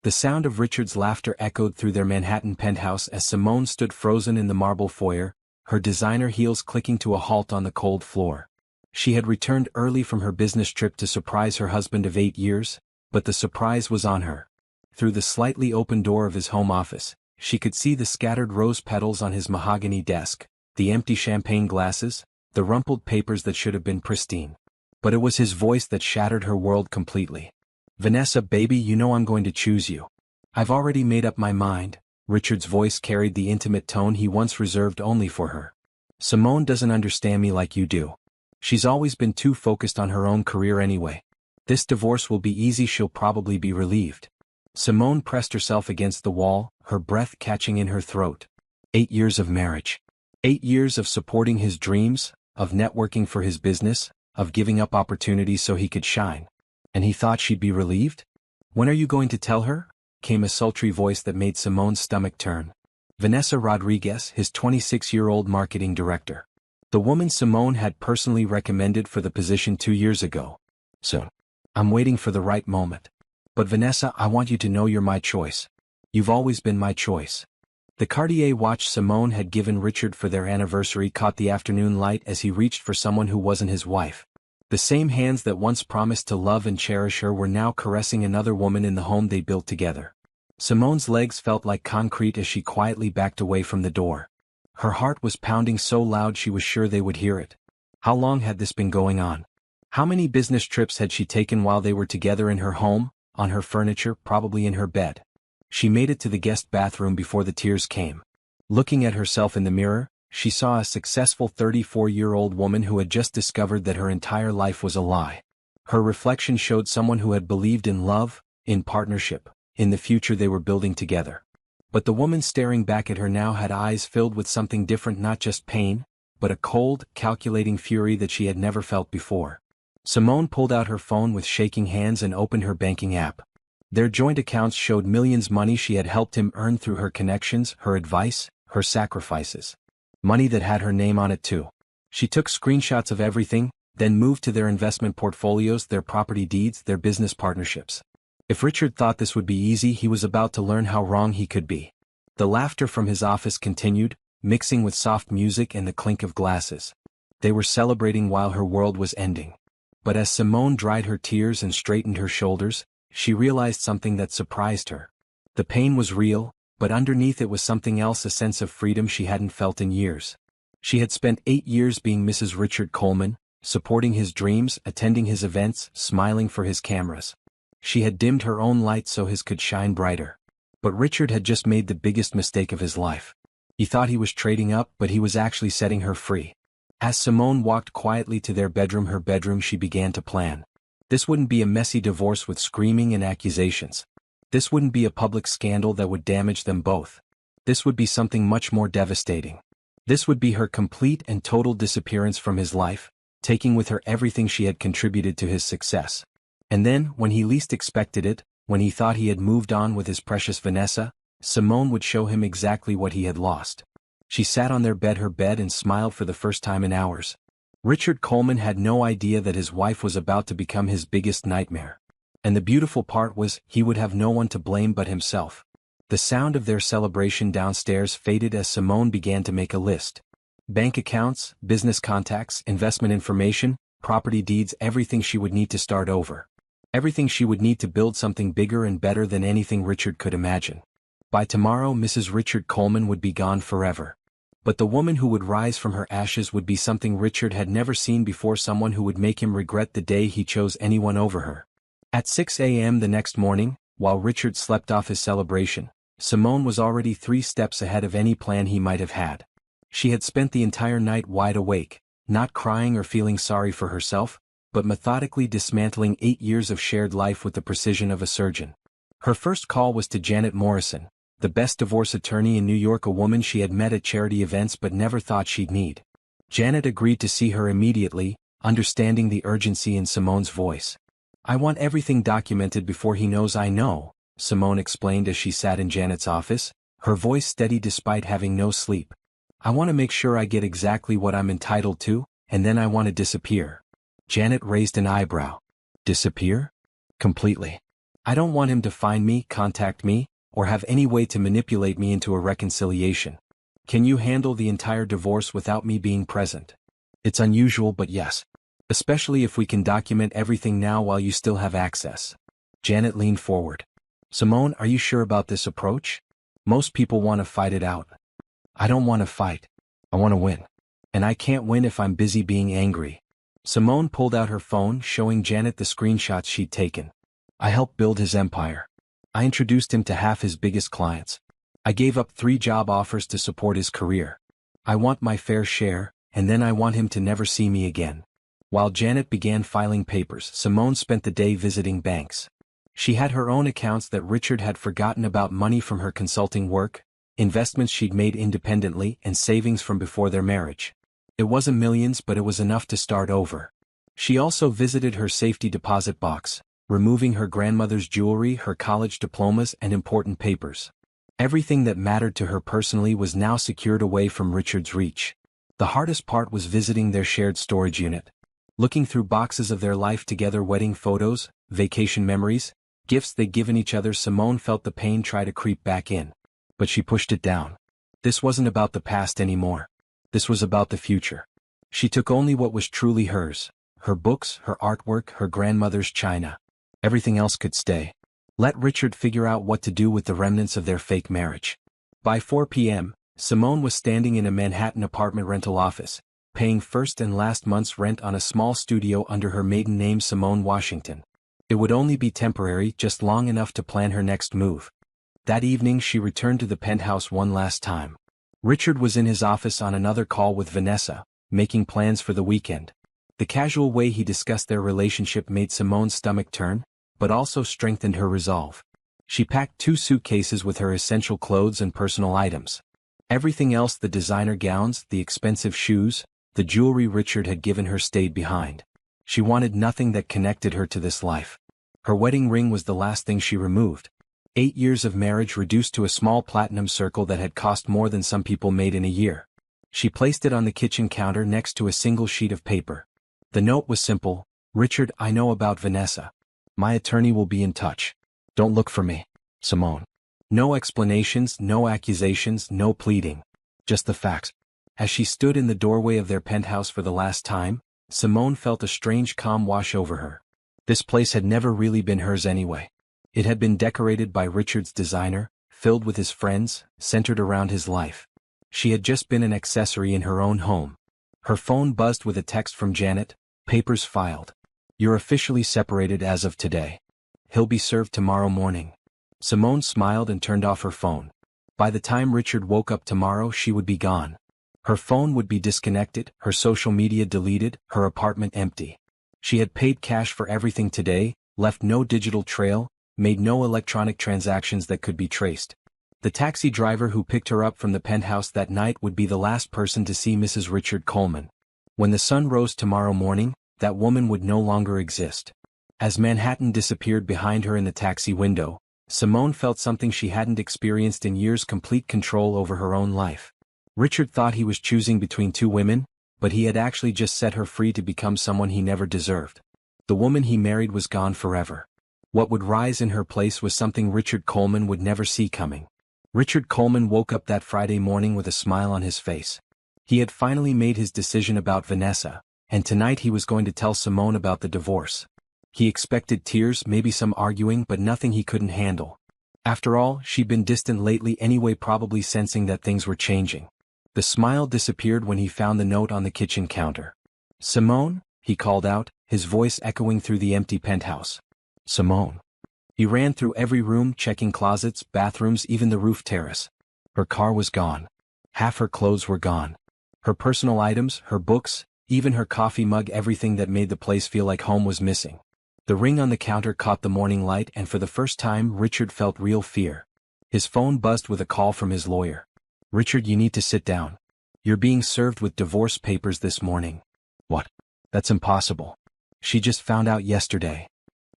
The sound of Richard's laughter echoed through their Manhattan penthouse as Simone stood frozen in the marble foyer, her designer heels clicking to a halt on the cold floor. She had returned early from her business trip to surprise her husband of 8 years, but the surprise was on her. Through the slightly open door of his home office, she could see the scattered rose petals on his mahogany desk, the empty champagne glasses, the rumpled papers that should have been pristine. But it was his voice that shattered her world completely. "Vanessa, baby, you know I'm going to choose you. I've already made up my mind." Richard's voice carried the intimate tone he once reserved only for her. "Simone doesn't understand me like you do. She's always been too focused on her own career anyway. This divorce will be easy, she'll probably be relieved." Simone pressed herself against the wall, her breath catching in her throat. 8 years of marriage. 8 years of supporting his dreams, of networking for his business, of giving up opportunities so he could shine. And he thought she'd be relieved? "When are you going to tell her?" came a sultry voice that made Simone's stomach turn. Vanessa Rodriguez, his 26-year-old marketing director. The woman Simone had personally recommended for the position 2 years ago. "Soon. I'm waiting for the right moment. But Vanessa, I want you to know you're my choice. You've always been my choice." The Cartier watch Simone had given Richard for their anniversary caught the afternoon light as he reached for someone who wasn't his wife. The same hands that once promised to love and cherish her were now caressing another woman in the home they built together. Simone's legs felt like concrete as she quietly backed away from the door. Her heart was pounding so loud she was sure they would hear it. How long had this been going on? How many business trips had she taken while they were together in her home, on her furniture, probably in her bed? She made it to the guest bathroom before the tears came. Looking at herself in the mirror, she saw a successful 34-year-old woman who had just discovered that her entire life was a lie. Her reflection showed someone who had believed in love, in partnership, in the future they were building together. But the woman staring back at her now had eyes filled with something different, not just pain, but a cold, calculating fury that she had never felt before. Simone pulled out her phone with shaking hands and opened her banking app. Their joint accounts showed millions money she had helped him earn through her connections, her advice, her sacrifices. Money that had her name on it too. She took screenshots of everything, then moved to their investment portfolios, their property deeds, their business partnerships. If Richard thought this would be easy, he was about to learn how wrong he could be. The laughter from his office continued, mixing with soft music and the clink of glasses. They were celebrating while her world was ending. But as Simone dried her tears and straightened her shoulders, she realized something that surprised her. The pain was real, but underneath it was something else, a sense of freedom she hadn't felt in years. She had spent 8 years being Mrs. Richard Coleman, supporting his dreams, attending his events, smiling for his cameras. She had dimmed her own light so his could shine brighter. But Richard had just made the biggest mistake of his life. He thought he was trading up, but he was actually setting her free. As Simone walked quietly to their bedroom, her bedroom, she began to plan. This wouldn't be a messy divorce with screaming and accusations. This wouldn't be a public scandal that would damage them both. This would be something much more devastating. This would be her complete and total disappearance from his life, taking with her everything she had contributed to his success. And then, when he least expected it, when he thought he had moved on with his precious Vanessa, Simone would show him exactly what he had lost. She sat on her bed and smiled for the first time in hours. Richard Coleman had no idea that his wife was about to become his biggest nightmare. And the beautiful part was, he would have no one to blame but himself. The sound of their celebration downstairs faded as Simone began to make a list. Bank accounts, business contacts, investment information, property deeds, everything she would need to start over. Everything she would need to build something bigger and better than anything Richard could imagine. By tomorrow, Mrs. Richard Coleman would be gone forever. But the woman who would rise from her ashes would be something Richard had never seen before, someone who would make him regret the day he chose anyone over her. At 6 a.m. the next morning, while Richard slept off his celebration, Simone was already 3 steps ahead of any plan he might have had. She had spent the entire night wide awake, not crying or feeling sorry for herself, but methodically dismantling 8 years of shared life with the precision of a surgeon. Her first call was to Janet Morrison, the best divorce attorney in New York, a woman she had met at charity events but never thought she'd need. Janet agreed to see her immediately, understanding the urgency in Simone's voice. "I want everything documented before he knows I know," Simone explained as she sat in Janet's office, her voice steady despite having no sleep. "I want to make sure I get exactly what I'm entitled to, and then I want to disappear." Janet raised an eyebrow. "Disappear?" "Completely. I don't want him to find me, contact me, or have any way to manipulate me into a reconciliation. Can you handle the entire divorce without me being present? It's unusual, but yes. Especially if we can document everything now while you still have access. Janet leaned forward. Simone, are you sure about this approach? Most people want to fight it out. I don't want to fight. I want to win. And I can't win if I'm busy being angry. Simone pulled out her phone, showing Janet the screenshots she'd taken. I helped build his empire. I introduced him to half his biggest clients. I gave up 3 job offers to support his career. I want my fair share, and then I want him to never see me again. While Janet began filing papers, Simone spent the day visiting banks. She had her own accounts that Richard had forgotten about, money from her consulting work, investments she'd made independently, and savings from before their marriage. It wasn't millions, but it was enough to start over. She also visited her safety deposit box, removing her grandmother's jewelry, her college diplomas, and important papers. Everything that mattered to her personally was now secured away from Richard's reach. The hardest part was visiting their shared storage unit. Looking through boxes of their life together, wedding photos, vacation memories, gifts they'd given each other, Simone felt the pain try to creep back in. But she pushed it down. This wasn't about the past anymore. This was about the future. She took only what was truly hers: her books, her artwork, her grandmother's china. Everything else could stay. Let Richard figure out what to do with the remnants of their fake marriage. By 4 p.m., Simone was standing in a Manhattan apartment rental office, paying first and last month's rent on a small studio under her maiden name, Simone Washington. It would only be temporary, just long enough to plan her next move. That evening she returned to the penthouse one last time. Richard was in his office on another call with Vanessa, making plans for the weekend. The casual way he discussed their relationship made Simone's stomach turn, but also strengthened her resolve. She packed 2 suitcases with her essential clothes and personal items. Everything else, the designer gowns, the expensive shoes, the jewelry Richard had given her, stayed behind. She wanted nothing that connected her to this life. Her wedding ring was the last thing she removed. 8 years of marriage reduced to a small platinum circle that had cost more than some people made in a year. She placed it on the kitchen counter next to a single sheet of paper. The note was simple: Richard, I know about Vanessa. My attorney will be in touch. Don't look for me, Simone. No explanations, no accusations, no pleading. Just the facts. As she stood in the doorway of their penthouse for the last time, Simone felt a strange calm wash over her. This place had never really been hers anyway. It had been decorated by Richard's designer, filled with his friends, centered around his life. She had just been an accessory in her own home. Her phone buzzed with a text from Janet: papers filed. You're officially separated as of today. He'll be served tomorrow morning. Simone smiled and turned off her phone. By the time Richard woke up tomorrow, she would be gone. Her phone would be disconnected, her social media deleted, her apartment empty. She had paid cash for everything today, left no digital trail, made no electronic transactions that could be traced. The taxi driver who picked her up from the penthouse that night would be the last person to see Mrs. Richard Coleman. When the sun rose tomorrow morning, that woman would no longer exist. As Manhattan disappeared behind her in the taxi window, Simone felt something she hadn't experienced in years: complete control over her own life. Richard thought he was choosing between 2 women, but he had actually just set her free to become someone he never deserved. The woman he married was gone forever. What would rise in her place was something Richard Coleman would never see coming. Richard Coleman woke up that Friday morning with a smile on his face. He had finally made his decision about Vanessa, and tonight he was going to tell Simone about the divorce. He expected tears, maybe some arguing, but nothing he couldn't handle. After all, she'd been distant lately anyway, probably sensing that things were changing. The smile disappeared when he found the note on the kitchen counter. Simone, he called out, his voice echoing through the empty penthouse. Simone. He ran through every room, checking closets, bathrooms, even the roof terrace. Her car was gone. Half her clothes were gone. Her personal items, her books, even her coffee mug, everything that made the place feel like home was missing. The ring on the counter caught the morning light, and for the first time Richard felt real fear. His phone buzzed with a call from his lawyer. Richard, you need to sit down. You're being served with divorce papers this morning. What? That's impossible. She just found out yesterday.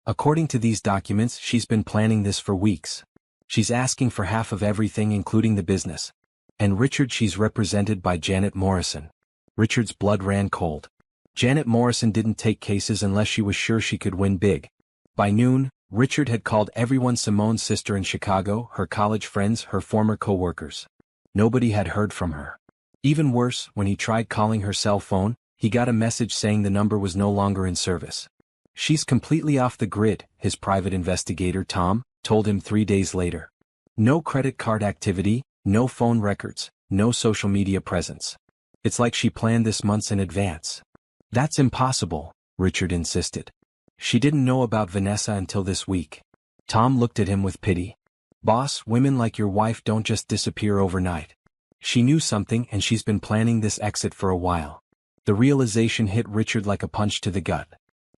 According to these documents, she's been planning this for weeks. She's asking for half of everything, including the business. And Richard, she's represented by Janet Morrison. Richard's blood ran cold. Janet Morrison didn't take cases unless she was sure she could win big. By noon, Richard had called everyone Simone's sister in Chicago, her college friends, her former co-workers. Nobody had heard from her. Even worse, when he tried calling her cell phone, he got a message saying the number was no longer in service. "She's completely off the grid," his private investigator Tom told him 3 days later. "No credit card activity, no phone records, no social media presence. It's like she planned this months in advance." "That's impossible," Richard insisted. "She didn't know about Vanessa until this week." Tom looked at him with pity. "Boss, women like your wife don't just disappear overnight. She knew something and she's been planning this exit for a while." The realization hit Richard like a punch to the gut.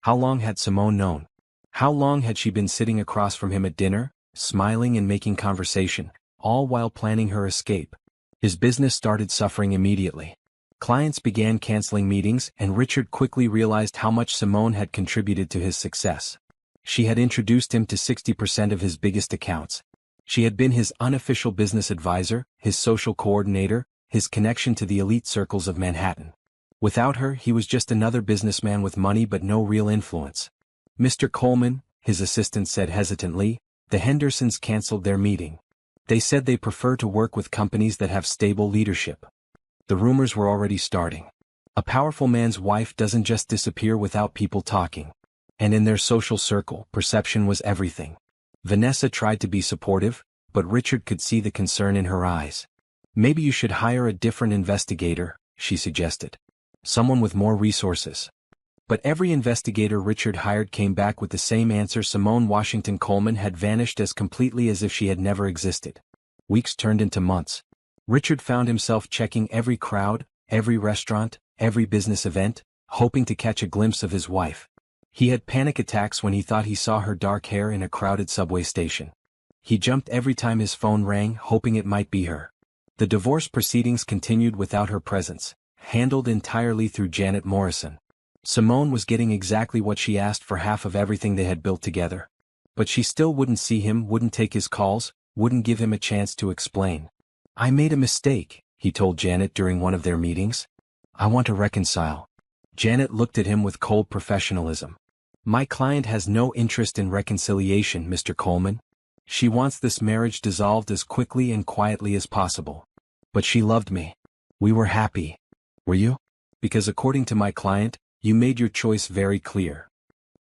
How long had Simone known? How long had she been sitting across from him at dinner, smiling and making conversation, all while planning her escape? His business started suffering immediately. Clients began canceling meetings, and Richard quickly realized how much Simone had contributed to his success. She had introduced him to 60% of his biggest accounts. She had been his unofficial business advisor, his social coordinator, his connection to the elite circles of Manhattan. Without her, he was just another businessman with money but no real influence. "Mr. Coleman," his assistant said hesitantly, "the Hendersons canceled their meeting. They said they prefer to work with companies that have stable leadership." The rumors were already starting. A powerful man's wife doesn't just disappear without people talking. And in their social circle, perception was everything. Vanessa tried to be supportive, but Richard could see the concern in her eyes. "Maybe you should hire a different investigator," she suggested. "Someone with more resources." But every investigator Richard hired came back with the same answer: Simone Washington Coleman had vanished as completely as if she had never existed. Weeks turned into months. Richard found himself checking every crowd, every restaurant, every business event, hoping to catch a glimpse of his wife. He had panic attacks when he thought he saw her dark hair in a crowded subway station. He jumped every time his phone rang, hoping it might be her. The divorce proceedings continued without her presence, handled entirely through Janet Morrison. Simone was getting exactly what she asked for: half of everything they had built together. But she still wouldn't see him, wouldn't take his calls, wouldn't give him a chance to explain. "I made a mistake," he told Janet during one of their meetings. "I want to reconcile." Janet looked at him with cold professionalism. "My client has no interest in reconciliation, Mr. Coleman. She wants this marriage dissolved as quickly and quietly as possible. But she loved me. We were happy. Were you? Because according to my client, you made your choice very clear."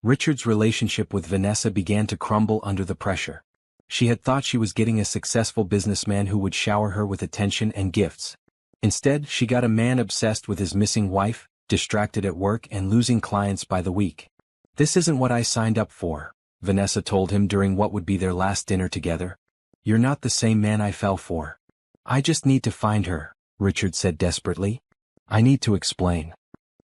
Richard's relationship with Vanessa began to crumble under the pressure. She had thought she was getting a successful businessman who would shower her with attention and gifts. Instead, she got a man obsessed with his missing wife, distracted at work and losing clients by the week. "This isn't what I signed up for," Vanessa told him during what would be their last dinner together. "You're not the same man I fell for." "I just need to find her," Richard said desperately. "I need to explain."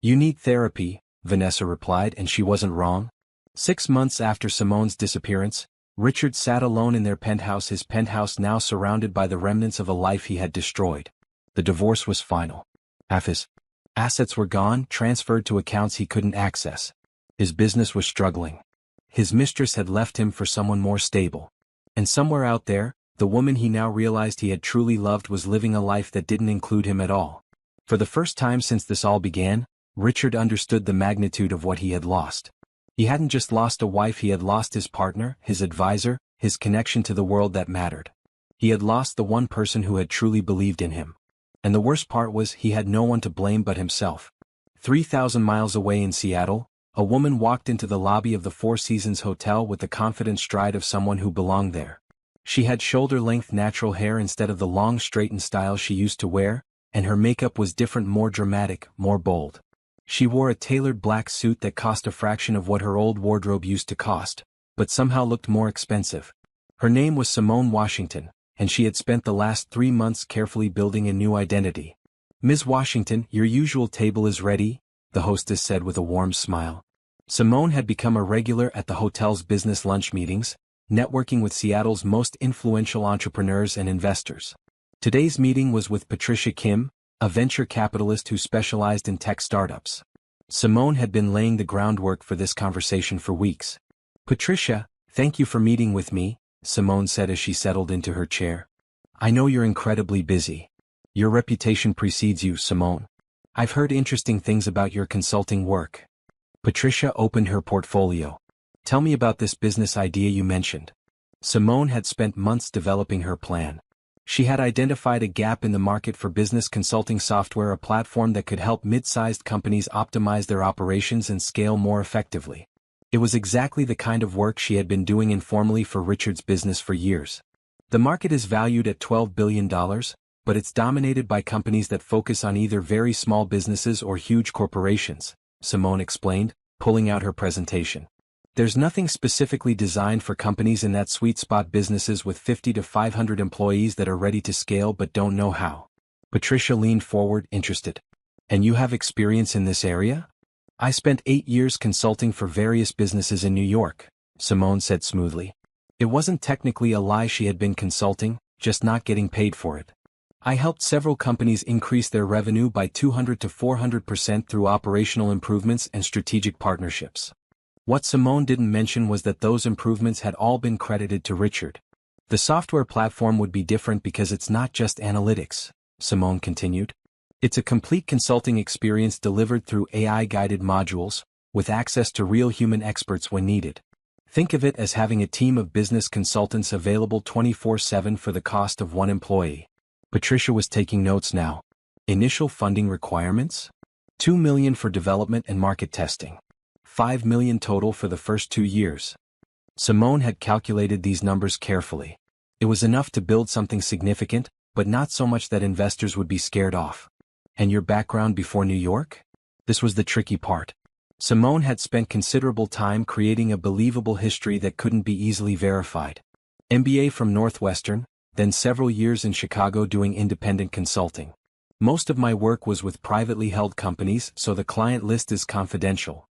"You need therapy," Vanessa replied, and she wasn't wrong. 6 months after Simone's disappearance, Richard sat alone in their penthouse, his penthouse now surrounded by the remnants of a life he had destroyed. The divorce was final. Half his assets were gone, transferred to accounts he couldn't access. His business was struggling. His mistress had left him for someone more stable. And somewhere out there, the woman he now realized he had truly loved was living a life that didn't include him at all. For the first time since this all began, Richard understood the magnitude of what he had lost. He hadn't just lost a wife, he had lost his partner, his advisor, his connection to the world that mattered. He had lost the one person who had truly believed in him. And the worst part was he had no one to blame but himself. 3,000 miles away in Seattle, a woman walked into the lobby of the Four Seasons Hotel with the confident stride of someone who belonged there. She had shoulder-length natural hair instead of the long straightened style she used to wear, and her makeup was different, more dramatic, more bold. She wore a tailored black suit that cost a fraction of what her old wardrobe used to cost, but somehow looked more expensive. Her name was Simone Washington, and she had spent the last 3 months carefully building a new identity. "Ms. Washington, your usual table is ready," the hostess said with a warm smile. Simone had become a regular at the hotel's business lunch meetings, networking with Seattle's most influential entrepreneurs and investors. Today's meeting was with Patricia Kim, a venture capitalist who specialized in tech startups. Simone had been laying the groundwork for this conversation for weeks. "Patricia, thank you for meeting with me," Simone said as she settled into her chair. "I know you're incredibly busy. Your reputation precedes you, Simone. I've heard interesting things about your consulting work." Patricia opened her portfolio. Tell me about this business idea you mentioned. Simone had spent months developing her plan. She had identified a gap in the market for business consulting software, a platform that could help mid-sized companies optimize their operations and scale more effectively. It was exactly the kind of work she had been doing informally for Richard's business for years. The market is valued at $12 billion, but it's dominated by companies that focus on either very small businesses or huge corporations, Simone explained, pulling out her presentation. There's nothing specifically designed for companies in that sweet spot, businesses with 50 to 500 employees that are ready to scale but don't know how. Patricia leaned forward, interested. And you have experience in this area? I spent 8 years consulting for various businesses in New York, Simone said smoothly. It wasn't technically a lie she had been consulting, just not getting paid for it. I helped several companies increase their revenue by 200 to 400% through operational improvements and strategic partnerships. What Simone didn't mention was that those improvements had all been credited to Richard. The software platform would be different because it's not just analytics, Simone continued. It's a complete consulting experience delivered through AI-guided modules, with access to real human experts when needed. Think of it as having a team of business consultants available 24/7 for the cost of one employee. Patricia was taking notes now. Initial funding requirements? $2 million for development and market testing. $5 million total for the first 2 years. Simone had calculated these numbers carefully. It was enough to build something significant, but not so much that investors would be scared off. And your background before New York? This was the tricky part. Simone had spent considerable time creating a believable history that couldn't be easily verified. MBA from Northwestern, then several years in Chicago doing independent consulting. Most of my work was with privately held companies, so the client list is confidential.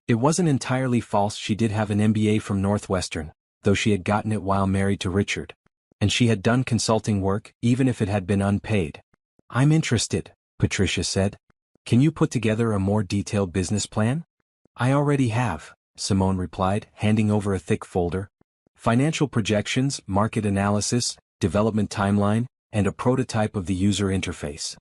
It wasn't entirely false, she did have an MBA from Northwestern, though she had gotten it while married to Richard. And she had done consulting work, even if it had been unpaid. I'm interested, Patricia said. Can you put together a more detailed business plan? I already have, Simone replied, handing over a thick folder. Financial projections, market analysis, development timeline, and a prototype of the user interface.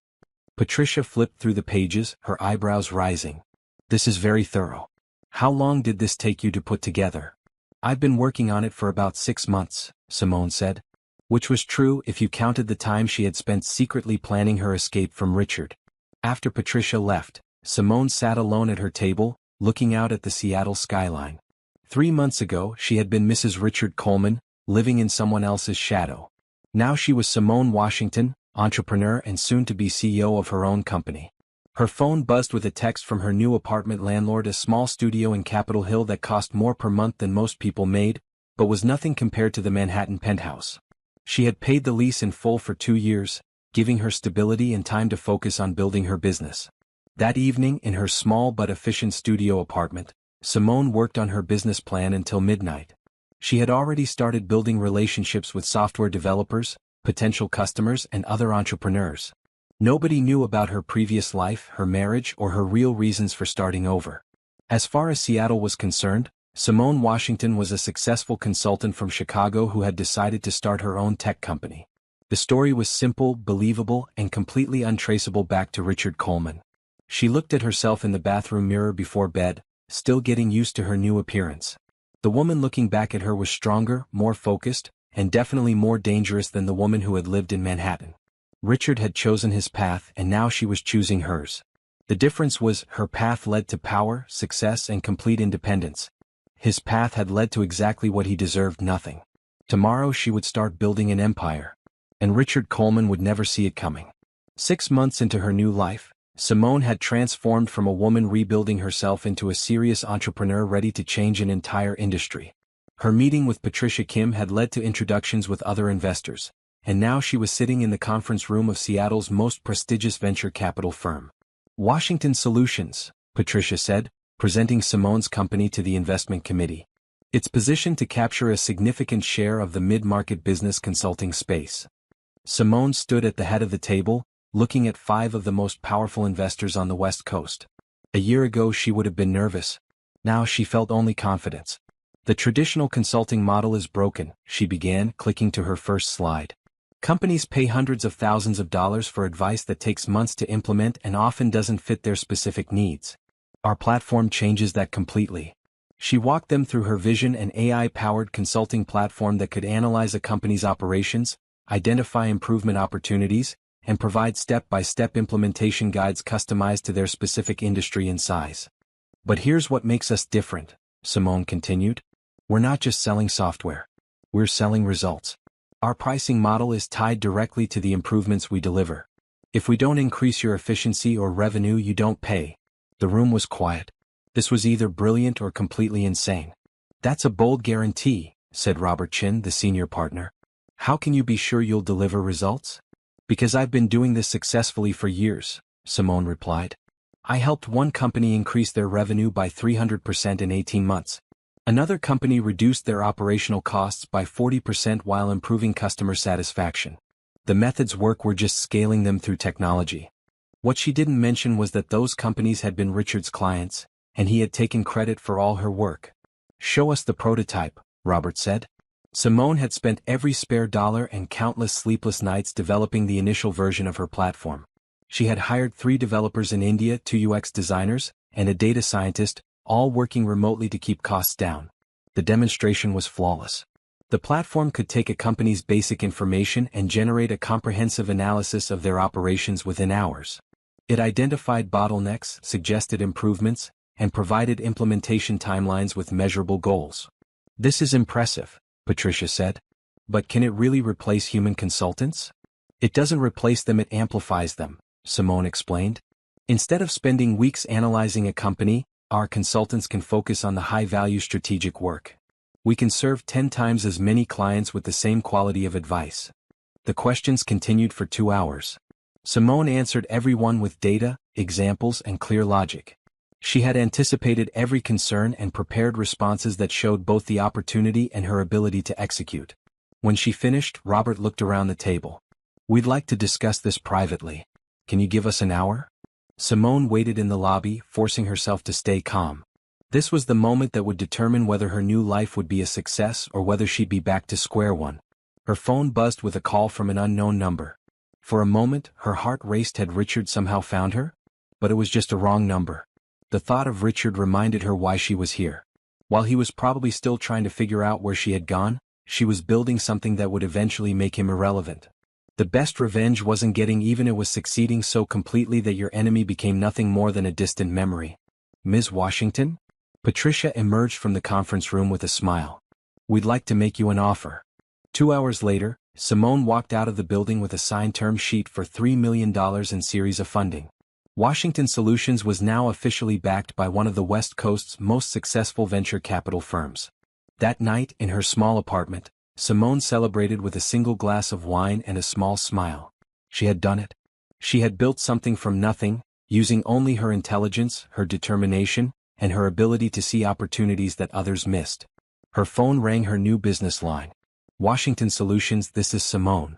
Patricia flipped through the pages, her eyebrows rising. This is very thorough. How long did this take you to put together? I've been working on it for about 6 months, Simone said. Which was true if you counted the time she had spent secretly planning her escape from Richard. After Patricia left, Simone sat alone at her table, looking out at the Seattle skyline. 3 months ago she had been Mrs. Richard Coleman, living in someone else's shadow. Now she was Simone Washington, entrepreneur and soon-to-be CEO of her own company. Her phone buzzed with a text from her new apartment landlord, a small studio in Capitol Hill that cost more per month than most people made, but was nothing compared to the Manhattan penthouse. She had paid the lease in full for 2 years, giving her stability and time to focus on building her business. That evening, in her small but efficient studio apartment, Simone worked on her business plan until midnight. She had already started building relationships with software developers, potential customers, and other entrepreneurs. Nobody knew about her previous life, her marriage, or her real reasons for starting over. As far as Seattle was concerned, Simone Washington was a successful consultant from Chicago who had decided to start her own tech company. The story was simple, believable, and completely untraceable back to Richard Coleman. She looked at herself in the bathroom mirror before bed, still getting used to her new appearance. The woman looking back at her was stronger, more focused, and definitely more dangerous than the woman who had lived in Manhattan. Richard had chosen his path and now she was choosing hers. The difference was her path led to power, success, and complete independence. His path had led to exactly what he deserved, nothing. Tomorrow she would start building an empire. And Richard Coleman would never see it coming. 6 months into her new life, Simone had transformed from a woman rebuilding herself into a serious entrepreneur ready to change an entire industry. Her meeting with Patricia Kim had led to introductions with other investors, and now she was sitting in the conference room of Seattle's most prestigious venture capital firm. Washington Solutions, Patricia said, presenting Simone's company to the investment committee. It's positioned to capture a significant share of the mid-market business consulting space. Simone stood at the head of the table, looking at 5 of the most powerful investors on the West Coast. A year ago she would have been nervous. Now she felt only confidence. The traditional consulting model is broken, she began, clicking to her first slide. Companies pay hundreds of thousands of dollars for advice that takes months to implement and often doesn't fit their specific needs. Our platform changes that completely. She walked them through her vision, an AI-powered consulting platform that could analyze a company's operations, identify improvement opportunities, and provide step-by-step implementation guides customized to their specific industry and size. But here's what makes us different, Simone continued. We're not just selling software. We're selling results. Our pricing model is tied directly to the improvements we deliver. If we don't increase your efficiency or revenue, you don't pay. The room was quiet. This was either brilliant or completely insane. That's a bold guarantee, said Robert Chin, the senior partner. How can you be sure you'll deliver results? Because I've been doing this successfully for years, Simone replied. I helped one company increase their revenue by 300% in 18 months. Another company reduced their operational costs by 40% while improving customer satisfaction. The methods work, we're just scaling them through technology. What she didn't mention was that those companies had been Richard's clients, and he had taken credit for all her work. Show us the prototype, Robert said. Simone had spent every spare dollar and countless sleepless nights developing the initial version of her platform. She had hired 3 developers in India, 2 UX designers, and a data scientist, all working remotely to keep costs down. The demonstration was flawless. The platform could take a company's basic information and generate a comprehensive analysis of their operations within hours. It identified bottlenecks, suggested improvements, and provided implementation timelines with measurable goals. This is impressive, Patricia said. But can it really replace human consultants? It doesn't replace them, it amplifies them, Simone explained. Instead of spending weeks analyzing a company, our consultants can focus on the high-value strategic work. We can serve 10 times as many clients with the same quality of advice. The questions continued for 2 hours. Simone answered every one with data, examples, and clear logic. She had anticipated every concern and prepared responses that showed both the opportunity and her ability to execute. When she finished, Robert looked around the table. We'd like to discuss this privately. Can you give us an hour? Simone waited in the lobby, forcing herself to stay calm. This was the moment that would determine whether her new life would be a success or whether she'd be back to square one. Her phone buzzed with a call from an unknown number. For a moment, her heart raced. Had Richard somehow found her? But it was just a wrong number. The thought of Richard reminded her why she was here. While he was probably still trying to figure out where she had gone, she was building something that would eventually make him irrelevant. The best revenge wasn't getting even, it was succeeding so completely that your enemy became nothing more than a distant memory. Ms. Washington? Patricia emerged from the conference room with a smile. We'd like to make you an offer. 2 hours later, Simone walked out of the building with a signed term sheet for $3 million in series of funding. Washington Solutions was now officially backed by one of the West Coast's most successful venture capital firms. That night, in her small apartment, Simone celebrated with a single glass of wine and a small smile. She had done it. She had built something from nothing, using only her intelligence, her determination, and her ability to see opportunities that others missed. Her phone rang, her new business line. Washington Solutions, this is Simone.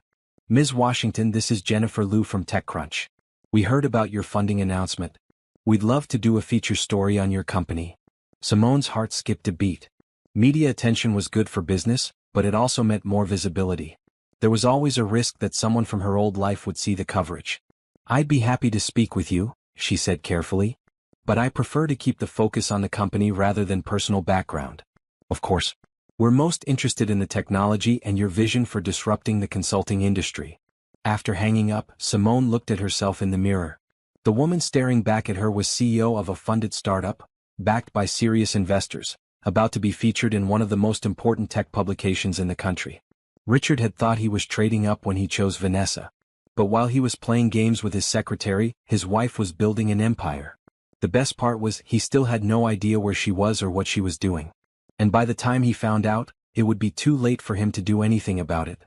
Ms. Washington, this is Jennifer Liu from TechCrunch. We heard about your funding announcement. We'd love to do a feature story on your company. Simone's heart skipped a beat. Media attention was good for business, but it also meant more visibility. There was always a risk that someone from her old life would see the coverage. I'd be happy to speak with you, she said carefully. But I prefer to keep the focus on the company rather than personal background. Of course, we're most interested in the technology and your vision for disrupting the consulting industry. After hanging up, Simone looked at herself in the mirror. The woman staring back at her was CEO of a funded startup, backed by serious investors, about to be featured in one of the most important tech publications in the country. Richard had thought he was trading up when he chose Vanessa. But while he was playing games with his secretary, his wife was building an empire. The best part was, he still had no idea where she was or what she was doing. And by the time he found out, it would be too late for him to do anything about it.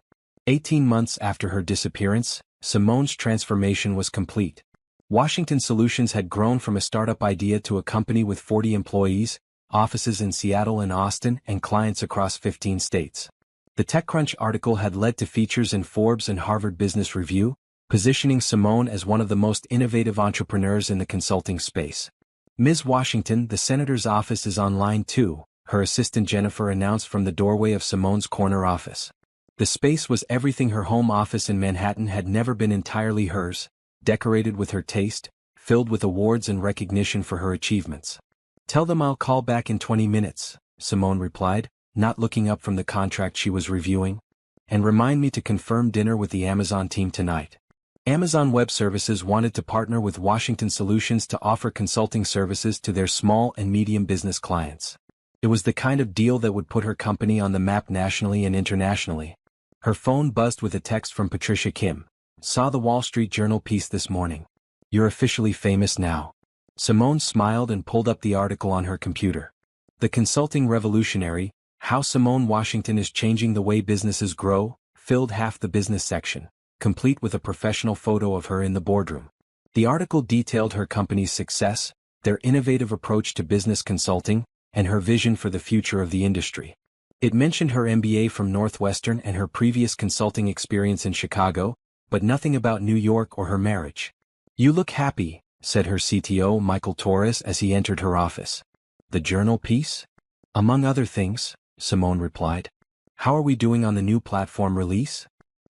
18 months after her disappearance, Simone's transformation was complete. Washington Solutions had grown from a startup idea to a company with 40 employees, offices in Seattle and Austin, and clients across 15 states. The TechCrunch article had led to features in Forbes and Harvard Business Review, positioning Simone as one of the most innovative entrepreneurs in the consulting space. Ms. Washington, the senator's office is on line 2, her assistant Jennifer announced from the doorway of Simone's corner office. The space was everything her home office in Manhattan had never been, entirely hers, decorated with her taste, filled with awards and recognition for her achievements. Tell them I'll call back in 20 minutes, Simone replied, not looking up from the contract she was reviewing. And remind me to confirm dinner with the Amazon team tonight. Amazon Web Services wanted to partner with Washington Solutions to offer consulting services to their small and medium business clients. It was the kind of deal that would put her company on the map nationally and internationally. Her phone buzzed with a text from Patricia Kim. Saw the Wall Street Journal piece this morning. You're officially famous now. Simone smiled and pulled up the article on her computer. The Consulting Revolutionary, How Simone Washington is Changing the Way Businesses Grow, filled half the business section, complete with a professional photo of her in the boardroom. The article detailed her company's success, their innovative approach to business consulting, and her vision for the future of the industry. It mentioned her MBA from Northwestern and her previous consulting experience in Chicago, but nothing about New York or her marriage. You look happy, said her CTO Michael Torres as he entered her office. The journal piece? Among other things, Simone replied. How are we doing on the new platform release?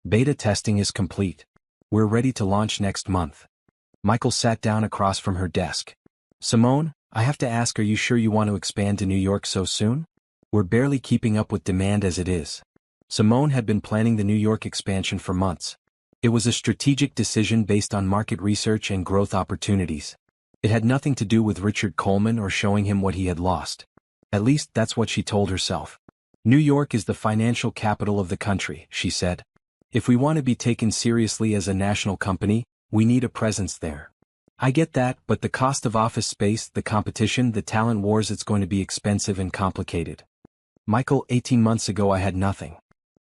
Beta testing is complete. We're ready to launch next month. Michael sat down across from her desk. Simone, I have to ask, are you sure you want to expand to New York so soon? We're barely keeping up with demand as it is. Simone had been planning the New York expansion for months. It was a strategic decision based on market research and growth opportunities. It had nothing to do with Richard Coleman or showing him what he had lost. At least that's what she told herself. New York is the financial capital of the country, she said. If we want to be taken seriously as a national company, we need a presence there. I get that, but the cost of office space, the competition, the talent wars, it's going to be expensive and complicated. Michael, 18 months ago I had nothing.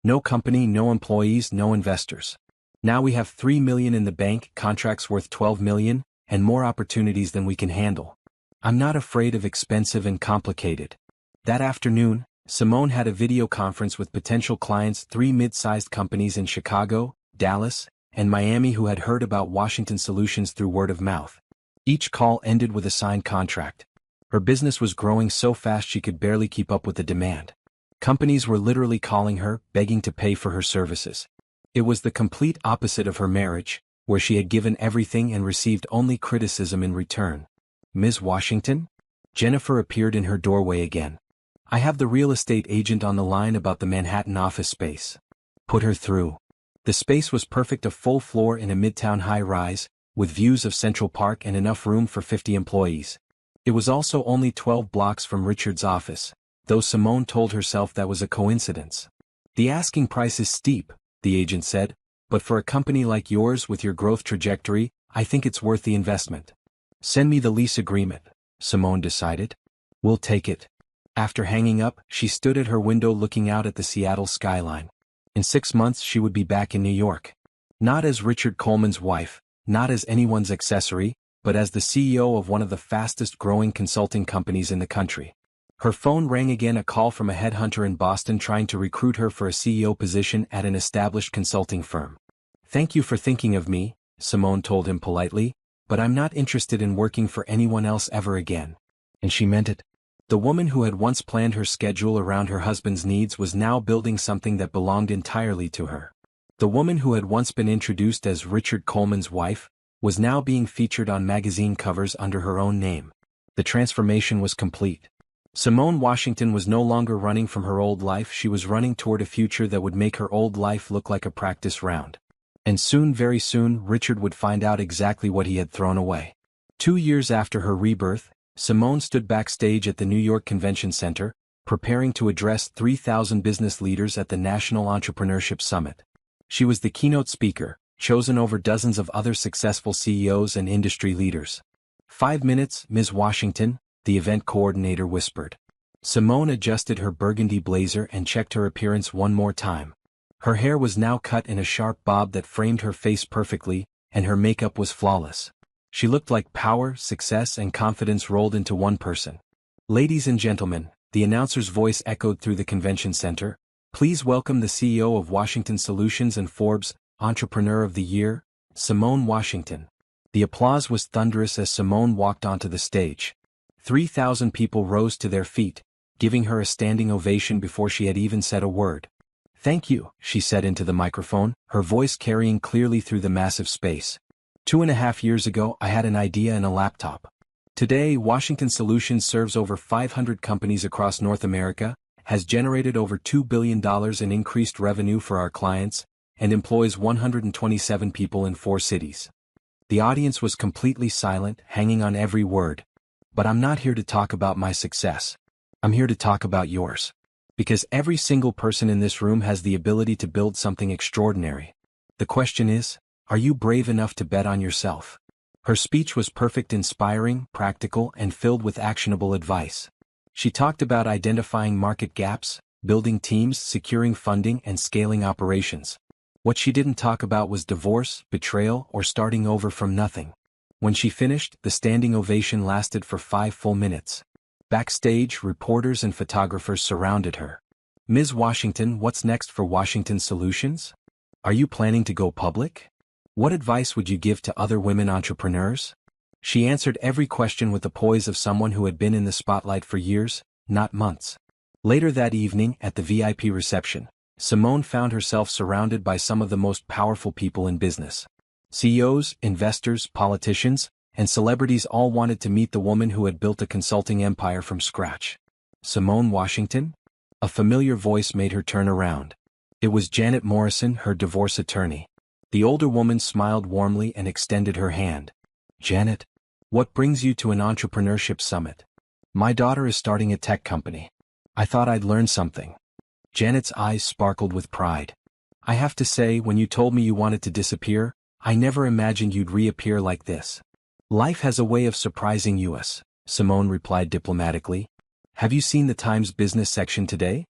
No company, no employees, no investors. Now we have $3 million in the bank, contracts worth $12 million, and more opportunities than we can handle. I'm not afraid of expensive and complicated. That afternoon, Simone had a video conference with potential clients, 3 mid-sized companies in Chicago, Dallas, and Miami who had heard about Washington Solutions through word of mouth. Each call ended with a signed contract. Her business was growing so fast she could barely keep up with the demand. Companies were literally calling her, begging to pay for her services. It was the complete opposite of her marriage, where she had given everything and received only criticism in return. Ms. Washington? Jennifer appeared in her doorway again. I have the real estate agent on the line about the Manhattan office space. Put her through. The space was perfect, a full floor in a midtown high-rise, with views of Central Park and enough room for 50 employees. It was also only 12 blocks from Richard's office, though Simone told herself that was a coincidence. The asking price is steep, the agent said, but for a company like yours with your growth trajectory, I think it's worth the investment. Send me the lease agreement, Simone decided. We'll take it. After hanging up, she stood at her window looking out at the Seattle skyline. In 6 months she would be back in New York. Not as Richard Coleman's wife, not as anyone's accessory, but as the CEO of one of the fastest-growing consulting companies in the country. Her phone rang again, a call from a headhunter in Boston trying to recruit her for a CEO position at an established consulting firm. Thank you for thinking of me, Simone told him politely, but I'm not interested in working for anyone else ever again. And she meant it. The woman who had once planned her schedule around her husband's needs was now building something that belonged entirely to her. The woman who had once been introduced as Richard Coleman's wife was now being featured on magazine covers under her own name. The transformation was complete. Simone Washington was no longer running from her old life, she was running toward a future that would make her old life look like a practice round. And soon, very soon, Richard would find out exactly what he had thrown away. 2 years after her rebirth, Simone stood backstage at the New York Convention Center, preparing to address 3,000 business leaders at the National Entrepreneurship Summit. She was the keynote speaker, chosen over dozens of other successful CEOs and industry leaders. 5 minutes, Ms. Washington, the event coordinator whispered. Simone adjusted her burgundy blazer and checked her appearance one more time. Her hair was now cut in a sharp bob that framed her face perfectly, and her makeup was flawless. She looked like power, success, and confidence rolled into one person. Ladies and gentlemen, the announcer's voice echoed through the convention center. Please welcome the CEO of Washington Solutions and Forbes Entrepreneur of the Year, Simone Washington. The applause was thunderous as Simone walked onto the stage. 3,000 people rose to their feet, giving her a standing ovation before she had even said a word. Thank you, she said into the microphone, her voice carrying clearly through the massive space. 2.5 years ago I had an idea and a laptop. Today, Washington Solutions serves over 500 companies across North America, has generated over $2 billion in increased revenue for our clients, and employs 127 people in 4 cities. The audience was completely silent, hanging on every word. But I'm not here to talk about my success. I'm here to talk about yours. Because every single person in this room has the ability to build something extraordinary. The question is, are you brave enough to bet on yourself? Her speech was perfect, inspiring, practical, and filled with actionable advice. She talked about identifying market gaps, building teams, securing funding, and scaling operations. What she didn't talk about was divorce, betrayal, or starting over from nothing. When she finished, the standing ovation lasted for 5 full minutes. Backstage, reporters and photographers surrounded her. Ms. Washington, what's next for Washington Solutions? Are you planning to go public? What advice would you give to other women entrepreneurs? She answered every question with the poise of someone who had been in the spotlight for years, not months. Later that evening, at the VIP reception, Simone found herself surrounded by some of the most powerful people in business. CEOs, investors, politicians, and celebrities all wanted to meet the woman who had built a consulting empire from scratch. Simone Washington? A familiar voice made her turn around. It was Janet Morrison, her divorce attorney. The older woman smiled warmly and extended her hand. Janet, what brings you to an entrepreneurship summit? My daughter is starting a tech company. I thought I'd learn something. Janet's eyes sparkled with pride. I have to say, when you told me you wanted to disappear, I never imagined you'd reappear like this. Life has a way of surprising us, Simone replied diplomatically. Have you seen the Times business section today?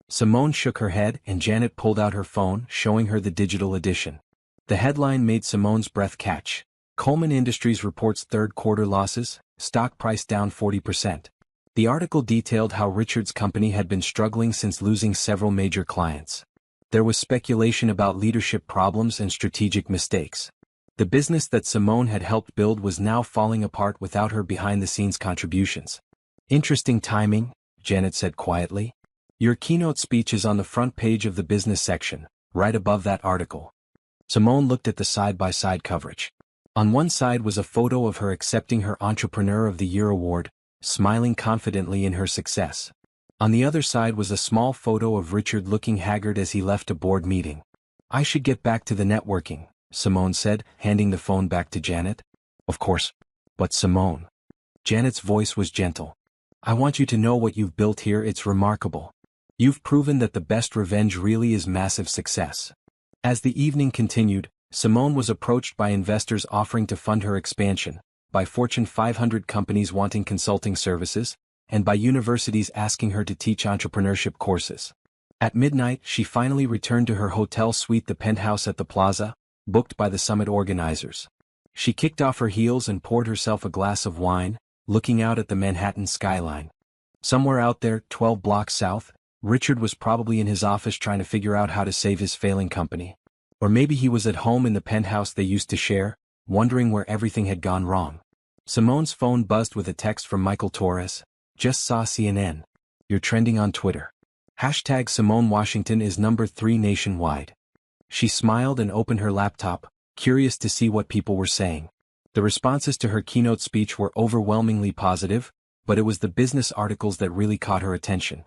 Simone shook her head and Janet pulled out her phone, showing her the digital edition. The headline made Simone's breath catch. Coleman Industries reports third quarter losses, stock price down 40%. The article detailed how Richard's company had been struggling since losing several major clients. There was speculation about leadership problems and strategic mistakes. The business that Simone had helped build was now falling apart without her behind-the-scenes contributions. Interesting timing, Janet said quietly. Your keynote speech is on the front page of the business section, right above that article. Simone looked at the side-by-side coverage. On one side was a photo of her accepting her Entrepreneur of the Year award, smiling confidently in her success. On the other side was a small photo of Richard looking haggard as he left a board meeting. I should get back to the networking, Simone said, handing the phone back to Janet. Of course. But Simone. Janet's voice was gentle. I want you to know what you've built here, it's remarkable. You've proven that the best revenge really is massive success. As the evening continued, Simone was approached by investors offering to fund her expansion, by Fortune 500 companies wanting consulting services, and by universities asking her to teach entrepreneurship courses. At midnight, she finally returned to her hotel suite, the penthouse at the Plaza, booked by the summit organizers. She kicked off her heels and poured herself a glass of wine, looking out at the Manhattan skyline. Somewhere out there, 12 blocks south, Richard was probably in his office trying to figure out how to save his failing company. Or maybe he was at home in the penthouse they used to share, wondering where everything had gone wrong. Simone's phone buzzed with a text from Michael Torres. Just saw CNN. You're trending on Twitter. Hashtag Simone Washington is number 3 nationwide. She smiled and opened her laptop, curious to see what people were saying. The responses to her keynote speech were overwhelmingly positive, but it was the business articles that really caught her attention.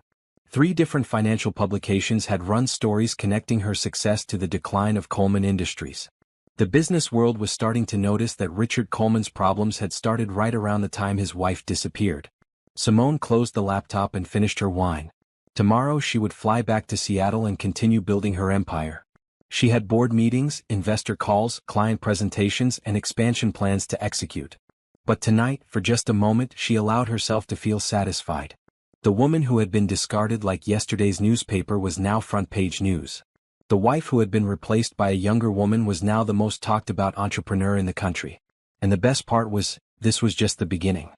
3 different financial publications had run stories connecting her success to the decline of Coleman Industries. The business world was starting to notice that Richard Coleman's problems had started right around the time his wife disappeared. Simone closed the laptop and finished her wine. Tomorrow she would fly back to Seattle and continue building her empire. She had board meetings, investor calls, client presentations, and expansion plans to execute. But tonight, for just a moment, she allowed herself to feel satisfied. The woman who had been discarded like yesterday's newspaper was now front-page news. The wife who had been replaced by a younger woman was now the most talked-about entrepreneur in the country. And the best part was, this was just the beginning.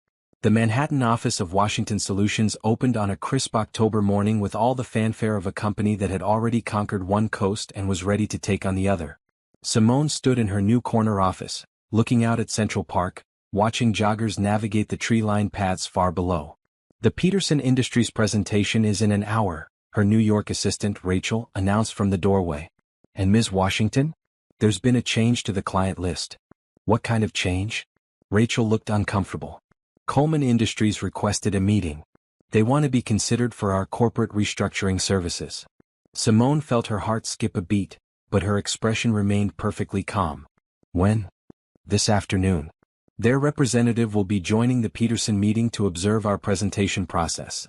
The Manhattan office of Washington Solutions opened on a crisp October morning with all the fanfare of a company that had already conquered one coast and was ready to take on the other. Simone stood in her new corner office, looking out at Central Park, watching joggers navigate the tree-lined paths far below. The Peterson Industries presentation is in an hour, her New York assistant, Rachel, announced from the doorway. And Ms. Washington? There's been a change to the client list. What kind of change? Rachel looked uncomfortable. Coleman Industries requested a meeting. They want to be considered for our corporate restructuring services. Simone felt her heart skip a beat, but her expression remained perfectly calm. When? This afternoon. Their representative will be joining the Peterson meeting to observe our presentation process.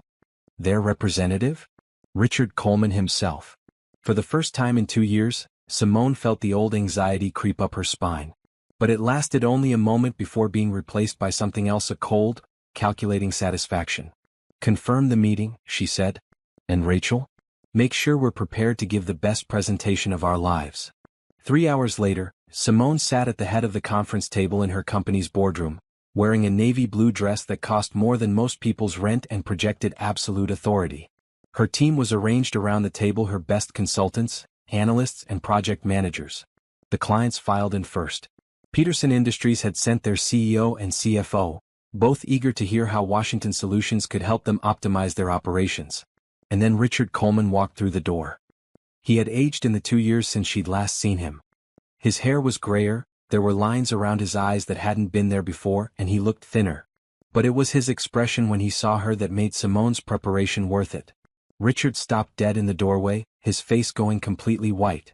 Their representative? Richard Coleman himself. For the first time in 2 years, Simone felt the old anxiety creep up her spine. But it lasted only a moment before being replaced by something else, a cold, calculating satisfaction. Confirm the meeting, she said. And Rachel? Make sure we're prepared to give the best presentation of our lives. 3 hours later, Simone sat at the head of the conference table in her company's boardroom, wearing a navy blue dress that cost more than most people's rent and projected absolute authority. Her team was arranged around the table, her best consultants, analysts, and project managers. The clients filed in first. Peterson Industries had sent their CEO and CFO, both eager to hear how Washington Solutions could help them optimize their operations. And then Richard Coleman walked through the door. He had aged in the 2 years since she'd last seen him. His hair was grayer, there were lines around his eyes that hadn't been there before, and he looked thinner. But it was his expression when he saw her that made Simone's preparation worth it. Richard stopped dead in the doorway, his face going completely white.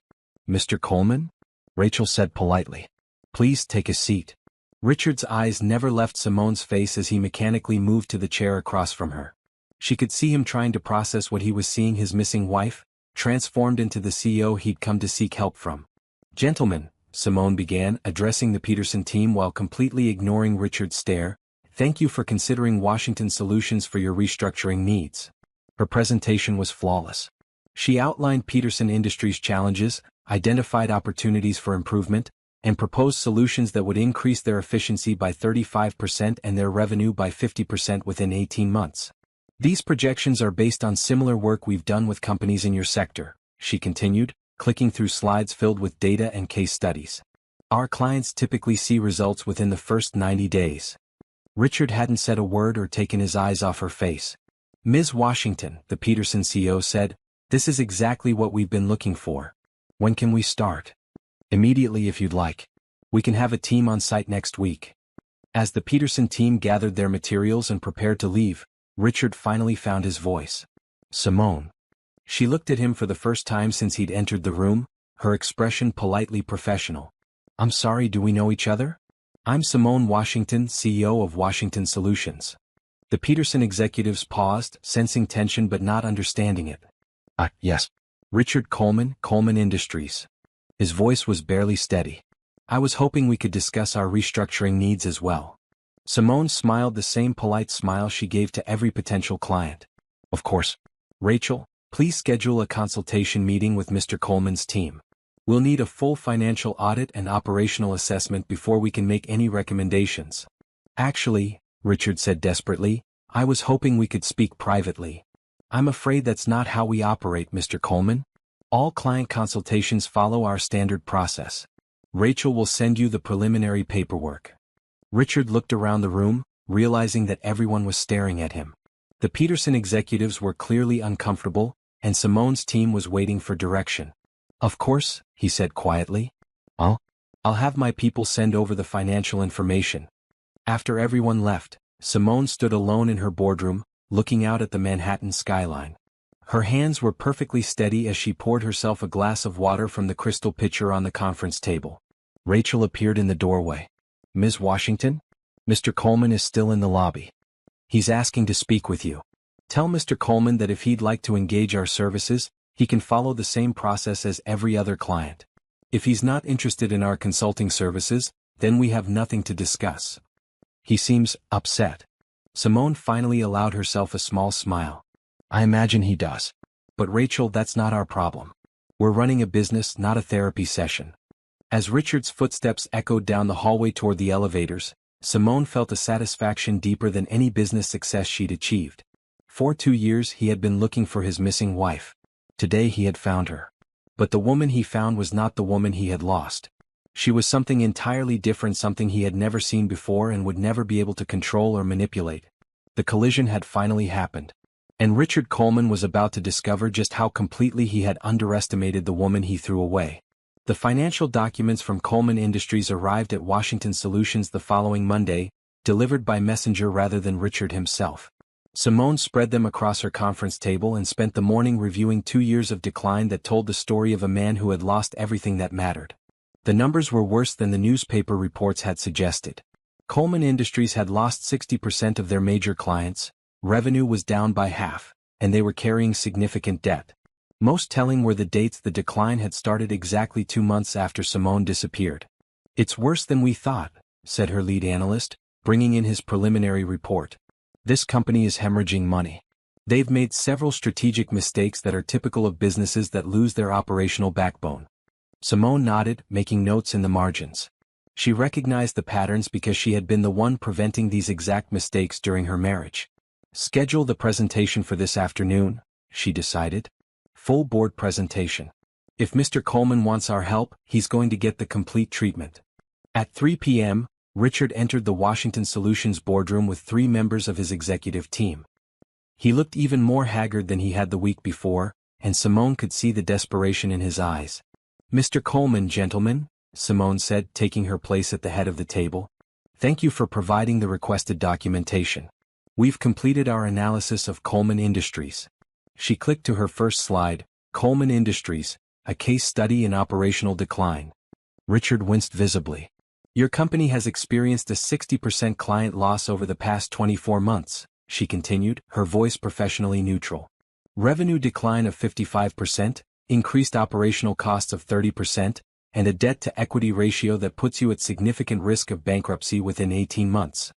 Mr. Coleman? Rachel said politely. Please take a seat. Richard's eyes never left Simone's face as he mechanically moved to the chair across from her. She could see him trying to process what he was seeing, his missing wife, transformed into the CEO he'd come to seek help from. Gentlemen, Simone began, addressing the Peterson team while completely ignoring Richard's stare, thank you for considering Washington Solutions for your restructuring needs. Her presentation was flawless. She outlined Peterson Industries' challenges, identified opportunities for improvement, and proposed solutions that would increase their efficiency by 35% and their revenue by 50% within 18 months. These projections are based on similar work we've done with companies in your sector, she continued, clicking through slides filled with data and case studies. Our clients typically see results within the first 90 days. Richard hadn't said a word or taken his eyes off her face. Ms. Washington, the Peterson CEO said, this is exactly what we've been looking for. When can we start? Immediately if you'd like. We can have a team on site next week. As the Peterson team gathered their materials and prepared to leave, Richard finally found his voice. Simone. She looked at him for the first time since he'd entered the room, her expression politely professional. I'm sorry, do we know each other? I'm Simone Washington, CEO of Washington Solutions. The Peterson executives paused, sensing tension but not understanding it. Yes. Richard Coleman, Coleman Industries. His voice was barely steady. I was hoping we could discuss our restructuring needs as well. Simone smiled the same polite smile she gave to every potential client. Of course. Rachel, please schedule a consultation meeting with Mr. Coleman's team. We'll need a full financial audit and operational assessment before we can make any recommendations. Actually, Richard said desperately, I was hoping we could speak privately. I'm afraid that's not how we operate, Mr. Coleman. All client consultations follow our standard process. Rachel will send you the preliminary paperwork. Richard looked around the room, realizing that everyone was staring at him. The Peterson executives were clearly uncomfortable, and Simone's team was waiting for direction. Of course, he said quietly. I'll have my people send over the financial information. After everyone left, Simone stood alone in her boardroom, looking out at the Manhattan skyline. Her hands were perfectly steady as she poured herself a glass of water from the crystal pitcher on the conference table. Rachel appeared in the doorway. Ms. Washington? Mr. Coleman is still in the lobby. He's asking to speak with you. Tell Mr. Coleman that if he'd like to engage our services, he can follow the same process as every other client. If he's not interested in our consulting services, then we have nothing to discuss. He seems upset. Simone finally allowed herself a small smile. I imagine he does. But Rachel, that's not our problem. We're running a business, not a therapy session. As Richard's footsteps echoed down the hallway toward the elevators, Simone felt a satisfaction deeper than any business success she'd achieved. For 2 years he had been looking for his missing wife. Today he had found her. But the woman he found was not the woman he had lost. She was something entirely different, something he had never seen before and would never be able to control or manipulate. The collision had finally happened. And Richard Coleman was about to discover just how completely he had underestimated the woman he threw away. The financial documents from Coleman Industries arrived at Washington Solutions the following Monday, delivered by messenger rather than Richard himself. Simone spread them across her conference table and spent the morning reviewing 2 years of decline that told the story of a man who had lost everything that mattered. The numbers were worse than the newspaper reports had suggested. Coleman Industries had lost 60% of their major clients, revenue was down by half, and they were carrying significant debt. Most telling were the dates the decline had started exactly 2 months after Simone disappeared. "It's worse than we thought," said her lead analyst, bringing in his preliminary report. "This company is hemorrhaging money. They've made several strategic mistakes that are typical of businesses that lose their operational backbone." Simone nodded, making notes in the margins. She recognized the patterns because she had been the one preventing these exact mistakes during her marriage. "Schedule the presentation for this afternoon," she decided. "Full board presentation. If Mr. Coleman wants our help, he's going to get the complete treatment." At 3 p.m., Richard entered the Washington Solutions boardroom with 3 members of his executive team. He looked even more haggard than he had the week before, and Simone could see the desperation in his eyes. "Mr. Coleman, gentlemen," Simone said, taking her place at the head of the table. "Thank you for providing the requested documentation. We've completed our analysis of Coleman Industries." She clicked to her first slide, "Coleman Industries, a case study in operational decline." Richard winced visibly. "Your company has experienced a 60% client loss over the past 24 months, she continued, her voice professionally neutral. "Revenue decline of 55%, increased operational costs of 30%, and a debt-to-equity ratio that puts you at significant risk of bankruptcy within 18 months.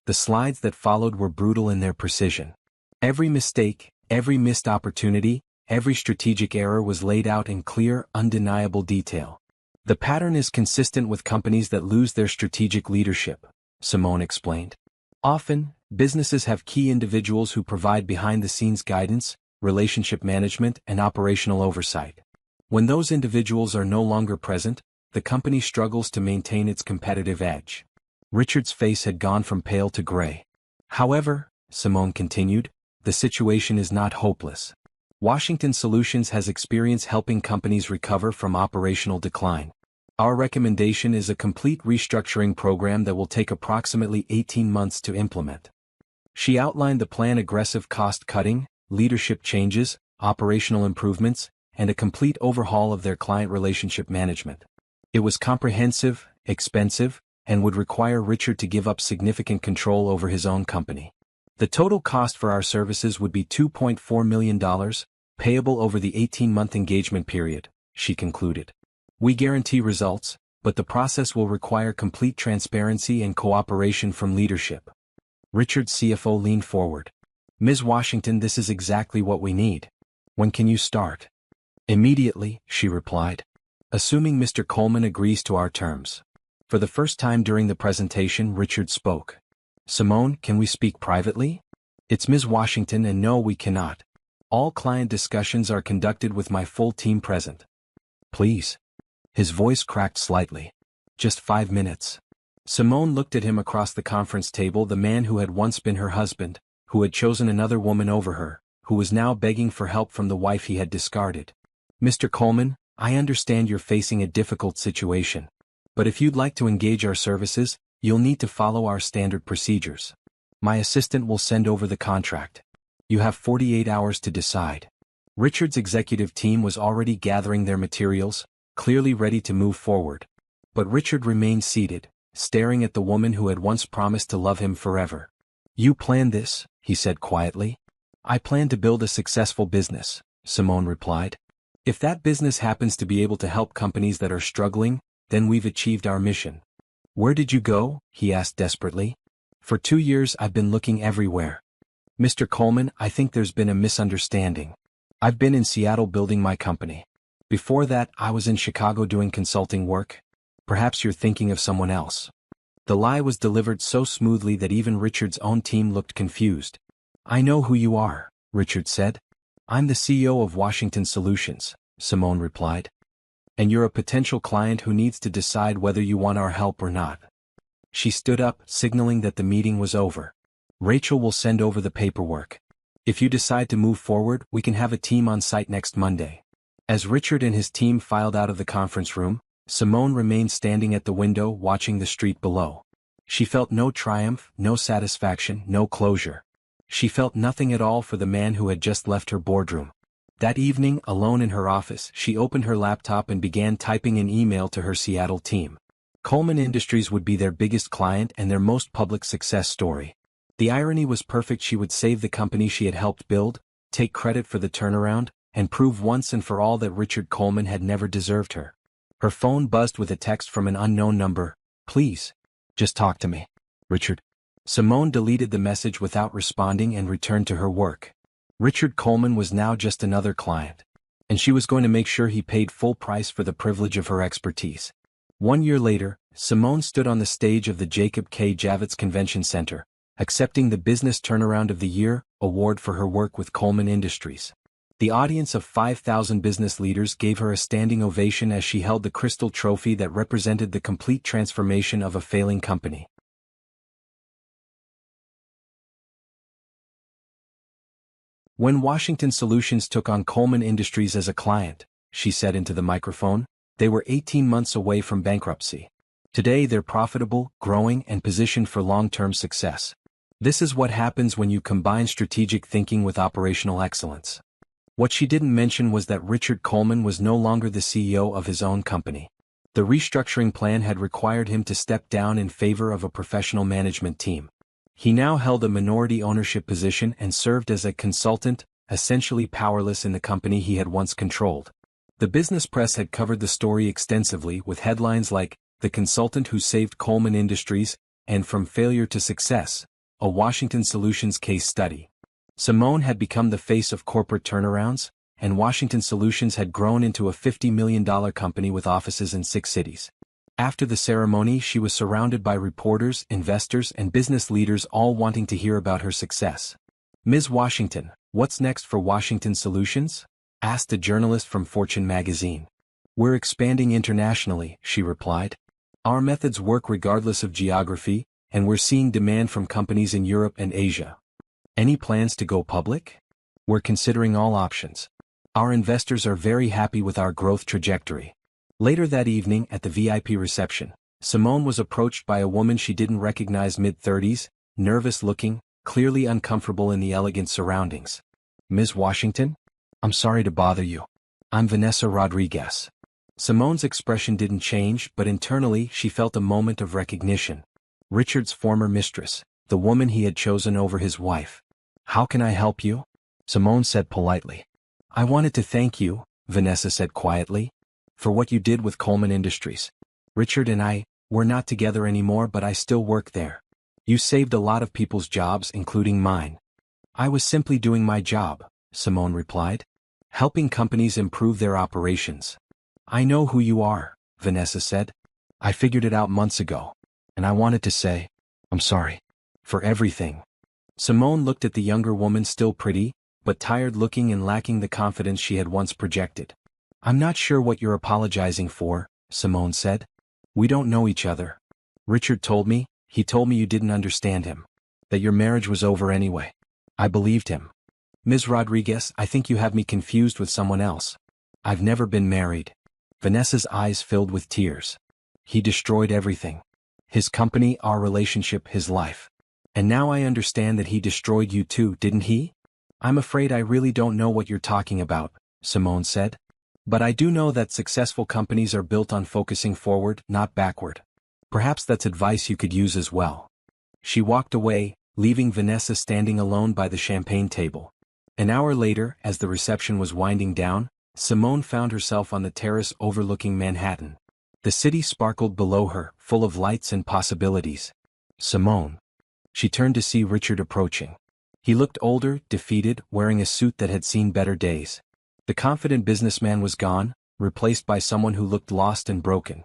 The slides that followed were brutal in their precision. Every mistake, every missed opportunity, every strategic error was laid out in clear, undeniable detail. "The pattern is consistent with companies that lose their strategic leadership," Simone explained. "Often, businesses have key individuals who provide behind-the-scenes guidance, relationship management, and operational oversight. When those individuals are no longer present, the company struggles to maintain its competitive edge." Richard's face had gone from pale to gray. "However," Simone continued, "the situation is not hopeless. Washington Solutions has experience helping companies recover from operational decline. Our recommendation is a complete restructuring program that will take approximately 18 months to implement." She outlined the plan: aggressive cost-cutting, leadership changes, operational improvements, and a complete overhaul of their client relationship management. It was comprehensive, expensive, and would require Richard to give up significant control over his own company. "The total cost for our services would be $2.4 million, payable over the 18-month engagement period," she concluded. "We guarantee results, but the process will require complete transparency and cooperation from leadership." Richard's CFO leaned forward. "Ms. Washington, this is exactly what we need. When can you start?" "Immediately," she replied. "Assuming Mr. Coleman agrees to our terms." For the first time during the presentation, Richard spoke. "Simone, can we speak privately?" "It's Ms. Washington, and no, we cannot. All client discussions are conducted with my full team present." "Please." His voice cracked slightly. "Just 5 minutes." Simone looked at him across the conference table, the man who had once been her husband, who had chosen another woman over her, who was now begging for help from the wife he had discarded. "Mr. Coleman, I understand you're facing a difficult situation. But if you'd like to engage our services, you'll need to follow our standard procedures. My assistant will send over the contract. You have 48 hours to decide." Richard's executive team was already gathering their materials, clearly ready to move forward. But Richard remained seated, staring at the woman who had once promised to love him forever. "You planned this," he said quietly. "I plan to build a successful business," Simone replied. "If that business happens to be able to help companies that are struggling, then we've achieved our mission." "Where did you go?" he asked desperately. "For 2 years I've been looking everywhere. Mr. Coleman, I think there's been a misunderstanding. I've been in Seattle building my company. Before that, I was in Chicago doing consulting work. Perhaps you're thinking of someone else." The lie was delivered so smoothly that even Richard's own team looked confused. "I know who you are," Richard said. "I'm the CEO of Washington Solutions," Simone replied. "And you're a potential client who needs to decide whether you want our help or not." She stood up, signaling that the meeting was over. "Rachel will send over the paperwork. If you decide to move forward, we can have a team on site next Monday." As Richard and his team filed out of the conference room, Simone remained standing at the window watching the street below. She felt no triumph, no satisfaction, no closure. She felt nothing at all for the man who had just left her boardroom. That evening, alone in her office, she opened her laptop and began typing an email to her Seattle team. Coleman Industries would be their biggest client and their most public success story. The irony was perfect. She would save the company she had helped build, take credit for the turnaround, and prove once and for all that Richard Coleman had never deserved her. Her phone buzzed with a text from an unknown number. "Please, just talk to me, Richard." Simone deleted the message without responding and returned to her work. Richard Coleman was now just another client, and she was going to make sure he paid full price for the privilege of her expertise. 1 year later, Simone stood on the stage of the Jacob K. Javits Convention Center, accepting the Business Turnaround of the Year award for her work with Coleman Industries. The audience of 5,000 business leaders gave her a standing ovation as she held the crystal trophy that represented the complete transformation of a failing company. When Washington Solutions took on Coleman Industries as a client, she said into the microphone, they were 18 months away from bankruptcy. Today they're profitable, growing, and positioned for long-term success. This is what happens when you combine strategic thinking with operational excellence. What she didn't mention was that Richard Coleman was no longer the CEO of his own company. The restructuring plan had required him to step down in favor of a professional management team. He now held a minority ownership position and served as a consultant, essentially powerless in the company he had once controlled. The business press had covered the story extensively with headlines like, "The Consultant Who Saved Coleman Industries," and "From Failure to Success, a Washington Solutions Case Study." Simone had become the face of corporate turnarounds, and Washington Solutions had grown into a $50 million company with offices in 6 cities. After the ceremony, she was surrounded by reporters, investors, and business leaders all wanting to hear about her success. "Ms. Washington, what's next for Washington Solutions?" asked a journalist from Fortune magazine. "We're expanding internationally," she replied. "Our methods work regardless of geography, and we're seeing demand from companies in Europe and Asia." "Any plans to go public?" "We're considering all options. Our investors are very happy with our growth trajectory." Later that evening at the VIP reception, Simone was approached by a woman she didn't recognize, mid-30s, nervous-looking, clearly uncomfortable in the elegant surroundings. "Ms. Washington? I'm sorry to bother you. I'm Vanessa Rodriguez." Simone's expression didn't change, but internally she felt a moment of recognition. Richard's former mistress, the woman he had chosen over his wife. "How can I help you?" Simone said politely. "I wanted to thank you," Vanessa said quietly, "for what you did with Coleman Industries. Richard and we're not together anymore, but I still work there. You saved a lot of people's jobs, including mine." "I was simply doing my job," Simone replied. "Helping companies improve their operations." "I know who you are," Vanessa said. "I figured it out months ago. And I wanted to say, I'm sorry. For everything." Simone looked at the younger woman, still pretty, but tired-looking and lacking the confidence she had once projected. "I'm not sure what you're apologizing for," Simone said. "We don't know each other. Richard told me you didn't understand him. That your marriage was over anyway. I believed him. Ms. Rodriguez, I think you have me confused with someone else. I've never been married." Vanessa's eyes filled with tears. "He destroyed everything. His company, our relationship, his life. And now I understand that he destroyed you too, didn't he?" "I'm afraid I really don't know what you're talking about," Simone said. "But I do know that successful companies are built on focusing forward, not backward. Perhaps that's advice you could use as well." She walked away, leaving Vanessa standing alone by the champagne table. An hour later, as the reception was winding down, Simone found herself on the terrace overlooking Manhattan. The city sparkled below her, full of lights and possibilities. "Simone." She turned to see Richard approaching. He looked older, defeated, wearing a suit that had seen better days. The confident businessman was gone, replaced by someone who looked lost and broken.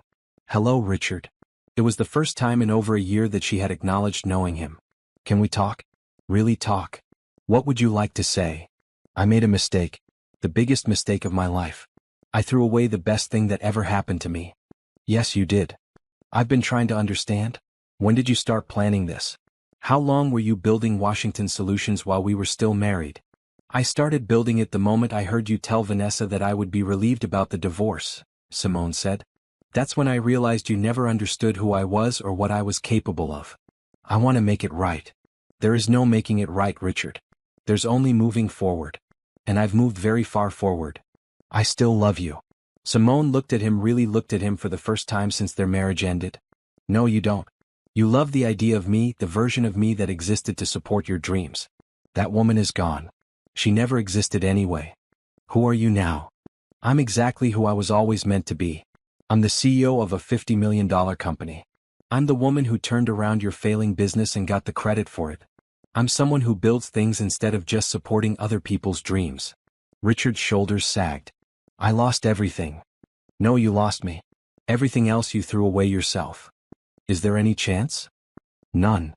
"Hello, Richard." It was the first time in over a year that she had acknowledged knowing him. "Can we talk? Really talk? What would you like to say?" "I made a mistake. The biggest mistake of my life. I threw away the best thing that ever happened to me." "Yes, you did. I've been trying to understand. When did you start planning this? How long were you building Washington Solutions while we were still married?" "I started building it the moment I heard you tell Vanessa that I would be relieved about the divorce," Simone said. That's when I realized you never understood who I was or what I was capable of. I want to make it right. There is no making it right, Richard. There's only moving forward. And I've moved very far forward. I still love you. Simone really looked at him for the first time since their marriage ended. No, you don't. You love the idea of me, the version of me that existed to support your dreams. That woman is gone. She never existed anyway. Who are you now? I'm exactly who I was always meant to be. I'm the CEO of a $50 million company. I'm the woman who turned around your failing business and got the credit for it. I'm someone who builds things instead of just supporting other people's dreams. Richard's shoulders sagged. I lost everything. No, you lost me. Everything else you threw away yourself. Is there any chance? None.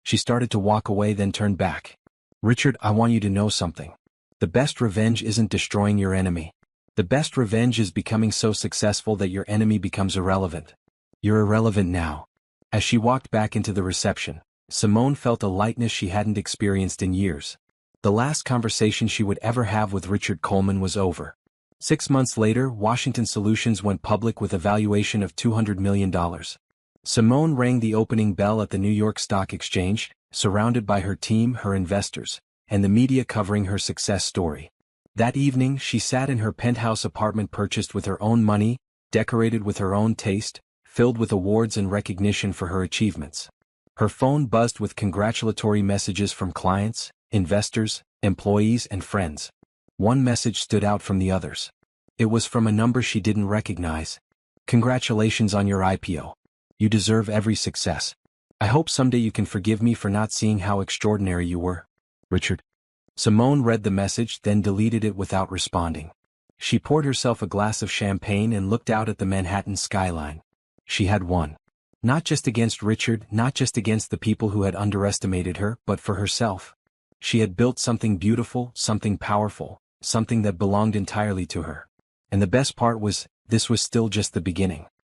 She started to walk away, then turned back. Richard, I want you to know something. The best revenge isn't destroying your enemy. The best revenge is becoming so successful that your enemy becomes irrelevant. You're irrelevant now. As she walked back into the reception, Simone felt a lightness she hadn't experienced in years. The last conversation she would ever have with Richard Coleman was over. 6 months later, Washington Solutions went public with a valuation of $200 million. Simone rang the opening bell at the New York Stock Exchange, surrounded by her team, her investors, and the media covering her success story. That evening, she sat in her penthouse apartment purchased with her own money, decorated with her own taste, filled with awards and recognition for her achievements. Her phone buzzed with congratulatory messages from clients, investors, employees, and friends. One message stood out from the others. It was from a number she didn't recognize. Congratulations on your IPO. You deserve every success. I hope someday you can forgive me for not seeing how extraordinary you were. Richard. Simone read the message, then deleted it without responding. She poured herself a glass of champagne and looked out at the Manhattan skyline. She had won. Not just against Richard, not just against the people who had underestimated her, but for herself. She had built something beautiful, something powerful, something that belonged entirely to her. And the best part was, this was still just the beginning.